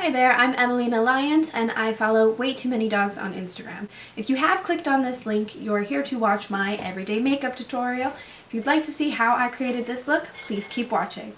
Hi there, I'm Emelina Lyons and I follow way too many dogs on Instagram. If you have clicked on this link, you're here to watch my everyday makeup tutorial. If you'd like to see how I created this look, please keep watching.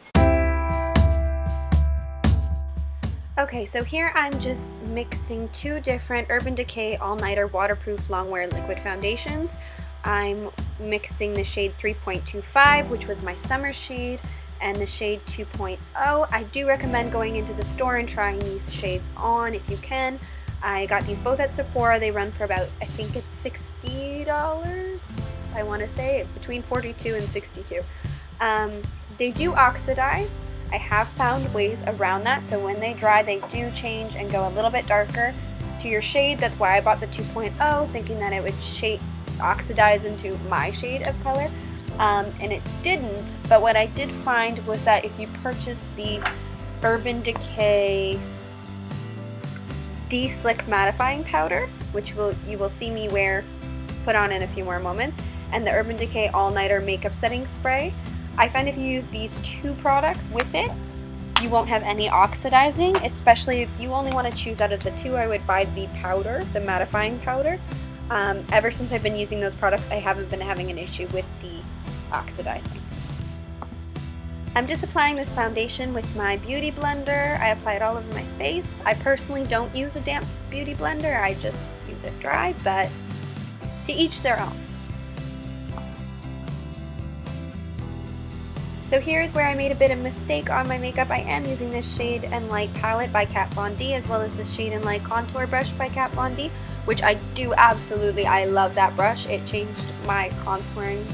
Okay, so here I'm just mixing two different Urban Decay All-Nighter Waterproof Longwear Liquid Foundations. I'm mixing the shade 3.25, which was my summer shade, and the shade 2.0. I do recommend going into the store and trying these shades on if you can. I got these both at Sephora. They run for about, I think it's $60, I want to say, between $42 and $62. They do oxidize. I have found ways around that, so when they dry they do change and go a little bit darker to your shade. That's why I bought the 2.0, thinking that it would oxidize into my shade of color. And it didn't, but what I did find was that if you purchase the Urban Decay De-Slick Mattifying Powder, which you will see me put on in a few more moments, and the Urban Decay All-Nighter Makeup Setting Spray, I find if you use these two products with it, you won't have any oxidizing. Especially if you only want to choose out of the two, I would buy the powder, the mattifying powder. Ever since I've been using those products, I haven't been having an issue with the oxidizing. I'm just applying this foundation with my beauty blender. I apply it all over my face. I personally don't use a damp beauty blender, I just use it dry, but to each their own. So here's where I made a bit of mistake on my makeup. I am using this Shade and Light palette by Kat Von D, as well as the Shade and Light contour brush by Kat Von D, which I do absolutely, I love that brush. It changed my contouring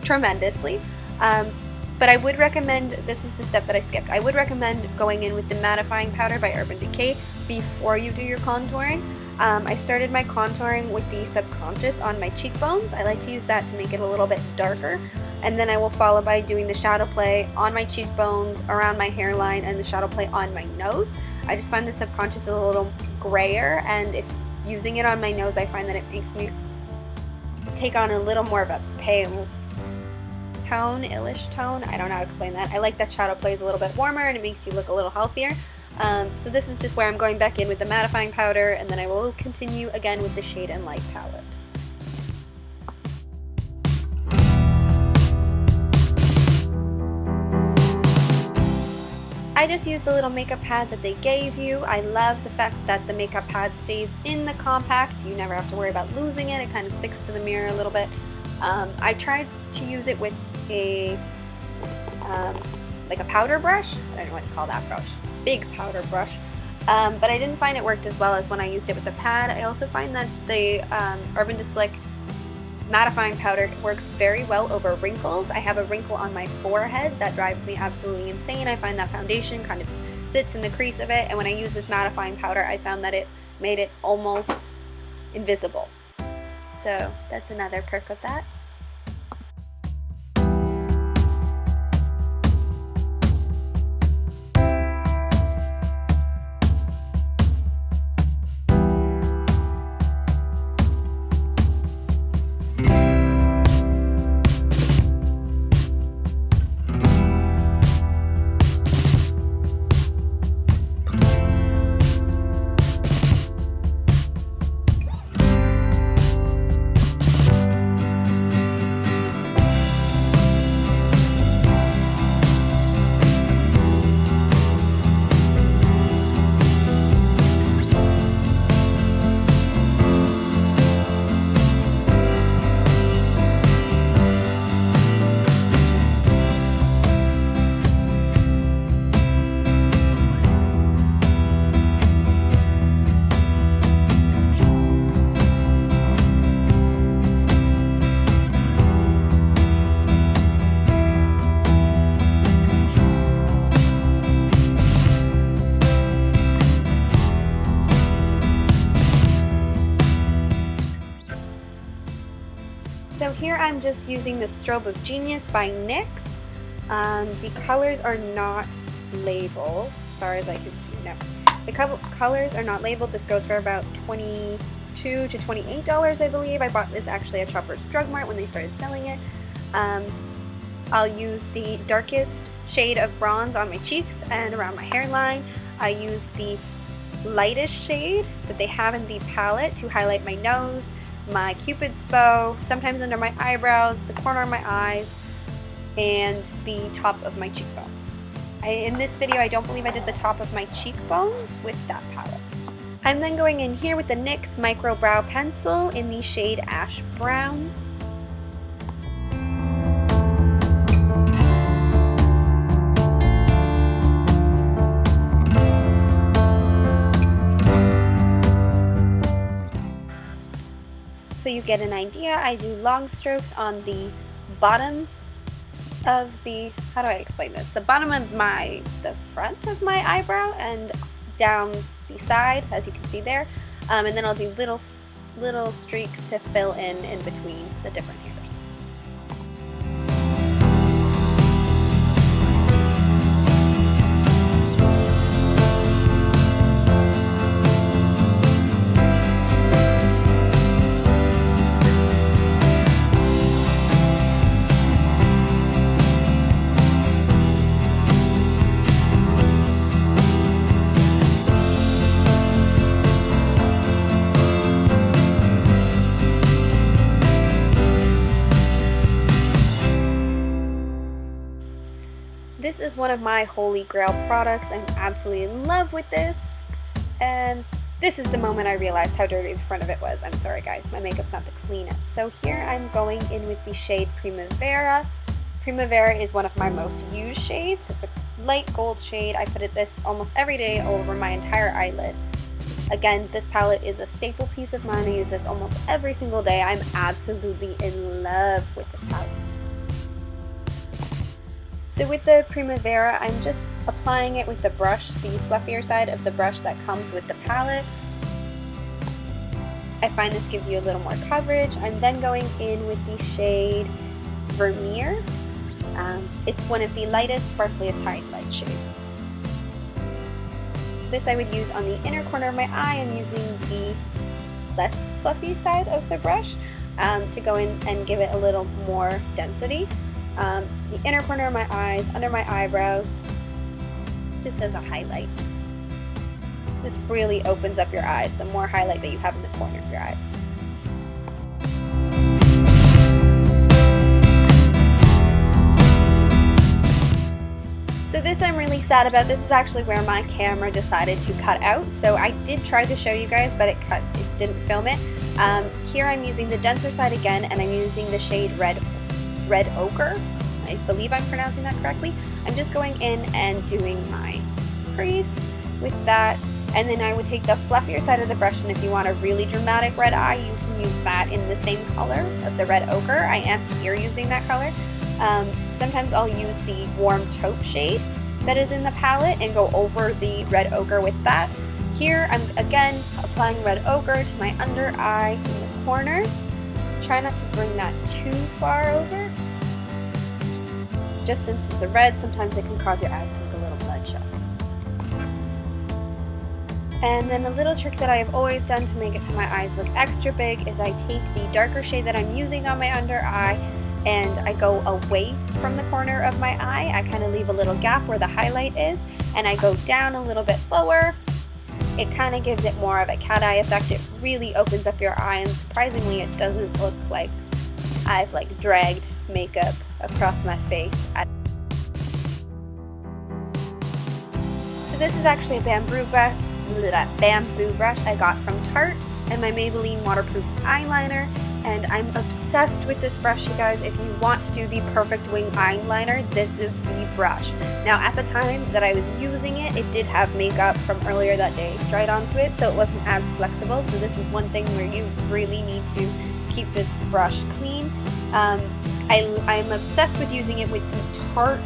tremendously. But I would recommend, this is the step that I skipped, I would recommend going in with the mattifying powder by Urban Decay before you do your contouring. I started my contouring with the Subconscious on my cheekbones. I like to use that to make it a little bit darker, and then I will follow by doing the shadow play on my cheekbones, around my hairline, and the shadow play on my nose. I just find the Subconscious a little grayer, and if using it on my nose, I find that it makes me take on a little more of a pale tone, illish tone. I don't know how to explain that. I like that shadow play is a little bit warmer and it makes you look a little healthier. So this is just where I'm going back in with the mattifying powder, and then I will continue again with the Shade and Light palette. I just used the little makeup pad that they gave you. I love the fact that the makeup pad stays in the compact. You never have to worry about losing it. It kind of sticks to the mirror a little bit. I tried to use it with a like a powder brush. I don't know what to call that brush. Big powder brush. But I didn't find it worked as well as when I used it with the pad. I also find that the Urban Decay mattifying powder works very well over wrinkles. I have a wrinkle on my forehead that drives me absolutely insane. I find that foundation kind of sits in the crease of it, and when I use this mattifying powder, I found that it made it almost invisible. So that's another perk of that. So here I'm just using the Strobe of Genius by NYX. The colors are not labeled, as far as I can see. No, the colors are not labeled. This goes for about $22 to $28, I believe. I bought this actually at Shoppers Drug Mart when they started selling it. I'll use the darkest shade of bronze on my cheeks and around my hairline. I use the lightest shade that they have in the palette to highlight my nose, my cupid's bow, sometimes under my eyebrows, the corner of my eyes, and the top of my cheekbones. In this video, I don't believe I did the top of my cheekbones with that palette. I'm then going in here with the NYX Micro Brow Pencil in the shade Ash Brown. So you get an idea, I do long strokes on the bottom of the, how do I explain this? The bottom of the front of my eyebrow and down the side, as you can see there. And then I'll do little streaks to fill in between the different hairs. This is one of my holy grail products. I'm absolutely in love with this. And this is the moment I realized how dirty the front of it was. I'm sorry guys, my makeup's not the cleanest. So here I'm going in with the shade Primavera. Primavera is one of my most used shades. It's a light gold shade. I put this almost every day over my entire eyelid. Again, this palette is a staple piece of mine. I use this almost every single day. I'm absolutely in love with this palette. So with the Primavera, I'm just applying it with the brush, the fluffier side of the brush that comes with the palette. I find this gives you a little more coverage. I'm then going in with the shade Vermeer. It's one of the lightest, sparkliest highlight shades. This I would use on the inner corner of my eye. I'm using the less fluffy side of the brush to go in and give it a little more density. The inner corner of my eyes, under my eyebrows, just as a highlight. This really opens up your eyes, the more highlight that you have in the corner of your eyes. So this I'm really sad about. This is actually where my camera decided to cut out. So I did try to show you guys, but it didn't film it. Here I'm using the denser side again, and I'm using the shade Red Ochre. I believe I'm pronouncing that correctly. I'm just going in and doing my crease with that, and then I would take the fluffier side of the brush, and if you want a really dramatic red eye, you can use that in the same color of the Red Ochre. I am here using that color. Sometimes I'll use the warm taupe shade that is in the palette and go over the Red Ochre with that. Here I'm again applying Red Ochre to my under eye in the corners. Try not to bring that too far over. Just since it's a red, sometimes it can cause your eyes to look a little bloodshot. And then a little trick that I have always done to make it so my eyes look extra big is I take the darker shade that I'm using on my under eye and I go away from the corner of my eye. I kind of leave a little gap where the highlight is, and I go down a little bit lower. It kind of gives it more of a cat eye effect. It really opens up your eye, and surprisingly it doesn't look like I've dragged makeup across my face. So this is actually a bamboo brush I got from Tarte, and my Maybelline waterproof eyeliner, and I'm obsessed with this brush, you guys. If you want to do the perfect wing eyeliner, this is the brush. Now at the time that I was using it, it did have makeup from earlier that day dried onto it, so it wasn't as flexible. So this is one thing where you really need to keep this brush clean. I'm obsessed with using it with the Tarte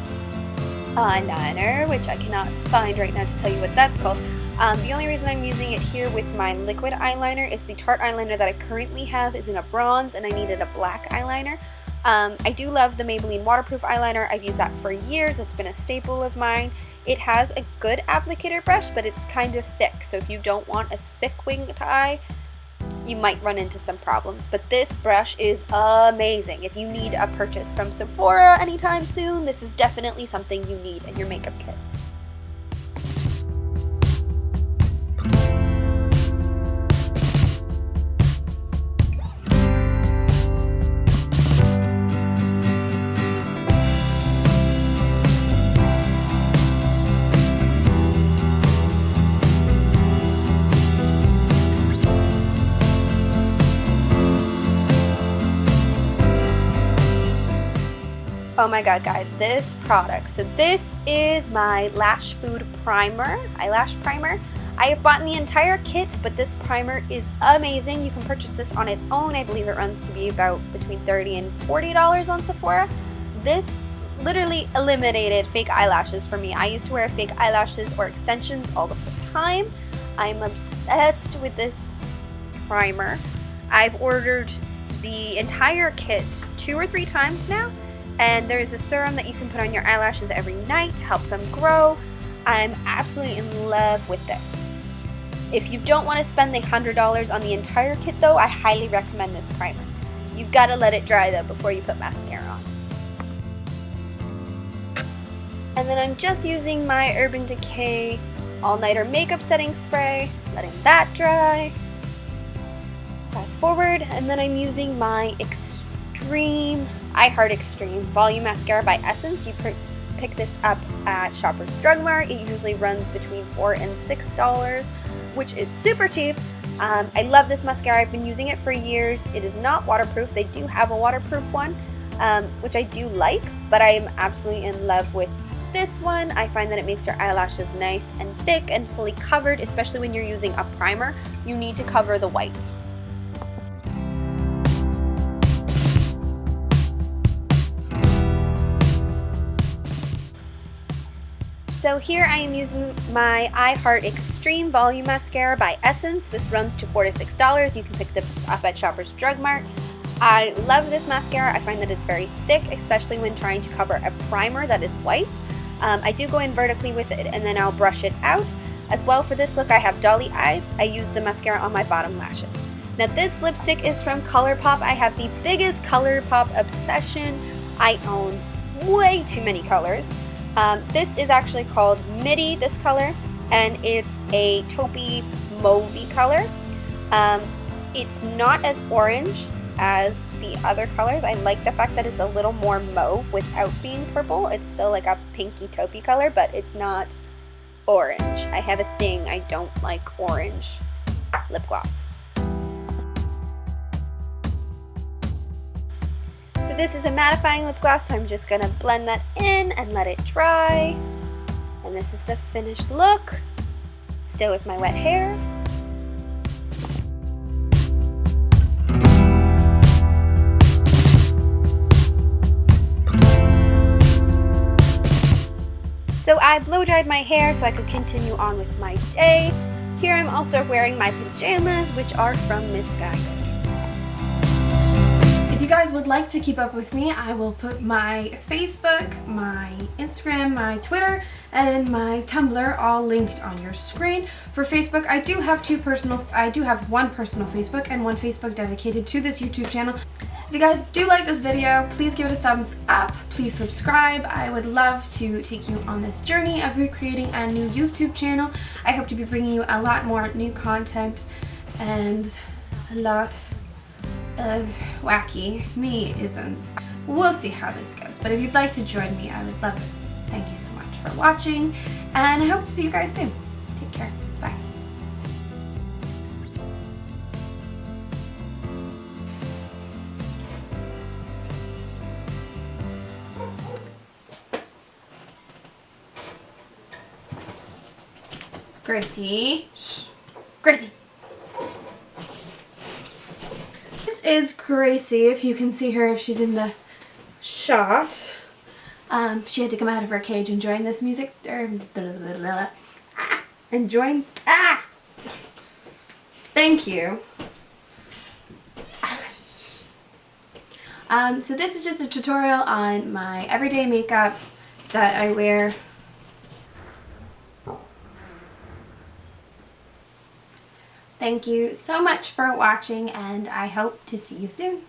eyeliner, which I cannot find right now to tell you what that's called. The only reason I'm using it here with my liquid eyeliner is the Tarte eyeliner that I currently have is in a bronze, and I needed a black eyeliner. I do love the Maybelline waterproof eyeliner. I've used that for years. It's been a staple of mine. It has a good applicator brush, but it's kind of thick, so if you don't want a thick winged eye, you might run into some problems. But this brush is amazing. If you need a purchase from Sephora anytime soon, this is definitely something you need in your makeup kit. Oh my god, guys, this product. So this is my Lashfood primer, eyelash primer. I have bought the entire kit, but this primer is amazing. You can purchase this on its own. I believe it runs to be about between $30 and $40 on Sephora. This literally eliminated fake eyelashes for me. I used to wear fake eyelashes or extensions all the time. I'm obsessed with this primer. I've ordered the entire kit 2 or 3 times now, and there's a serum that you can put on your eyelashes every night to help them grow. I'm absolutely in love with this. If you don't want to spend the $100 on the entire kit though, I highly recommend this primer. You've got to let it dry though before you put mascara on. And then I'm just using my Urban Decay All-Nighter Makeup Setting Spray, letting that dry. Fast forward, and then I'm using my I Heart Extreme Volume Mascara by Essence. You pick this up at Shoppers Drug Mart. It usually runs between $4 and $6, which is super cheap. I love this mascara. I've been using it for years. It is not waterproof. They do have a waterproof one, which I do like, but I am absolutely in love with this one. I find that it makes your eyelashes nice and thick and fully covered, especially when you're using a primer. You need to cover the white. So here I am using my I Heart Extreme Volume Mascara by Essence. This runs to $4 to $6. You can pick this up at Shoppers Drug Mart. I love this mascara. I find that it's very thick, especially when trying to cover a primer that is white. I do go in vertically with it and then I'll brush it out. As well, for this look I have dolly eyes. I use the mascara on my bottom lashes. Now this lipstick is from ColourPop. I have the biggest ColourPop obsession. I own way too many colors. This is actually called Midi, this color, and it's a taupey mauvey color. It's not as orange as the other colors. I like the fact that it's a little more mauve without being purple. It's still like a pinky taupey color, but it's not orange. I have a thing, I don't like orange lip gloss. So this is a mattifying lip gloss, so I'm just going to blend that in and let it dry. And this is the finished look, still with my wet hair. So I blow dried my hair so I could continue on with my day. Here I'm also wearing my pajamas, which are from Misguided. If you guys would like to keep up with me, I will put my Facebook, my Instagram, my Twitter, and my Tumblr all linked on your screen. For Facebook, I do have one personal Facebook and one Facebook dedicated to this YouTube channel. If you guys do like this video, please give it a thumbs up, please subscribe. I would love to take you on this journey of recreating a new YouTube channel. I hope to be bringing you a lot more new content and a lot of wacky me-isms. We'll see how this goes, but if you'd like to join me, I would love it. Thank you so much for watching, and I hope to see you guys soon. Take care. Bye. Gracie. Shh. Gracie. This is Gracie, if you can see her, if she's in the shot. She had to come out of her cage and join this music. Thank you. So this is just a tutorial on my everyday makeup that I wear. Thank you so much for watching, and I hope to see you soon.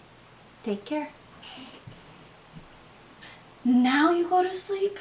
Take care. Now you go to sleep.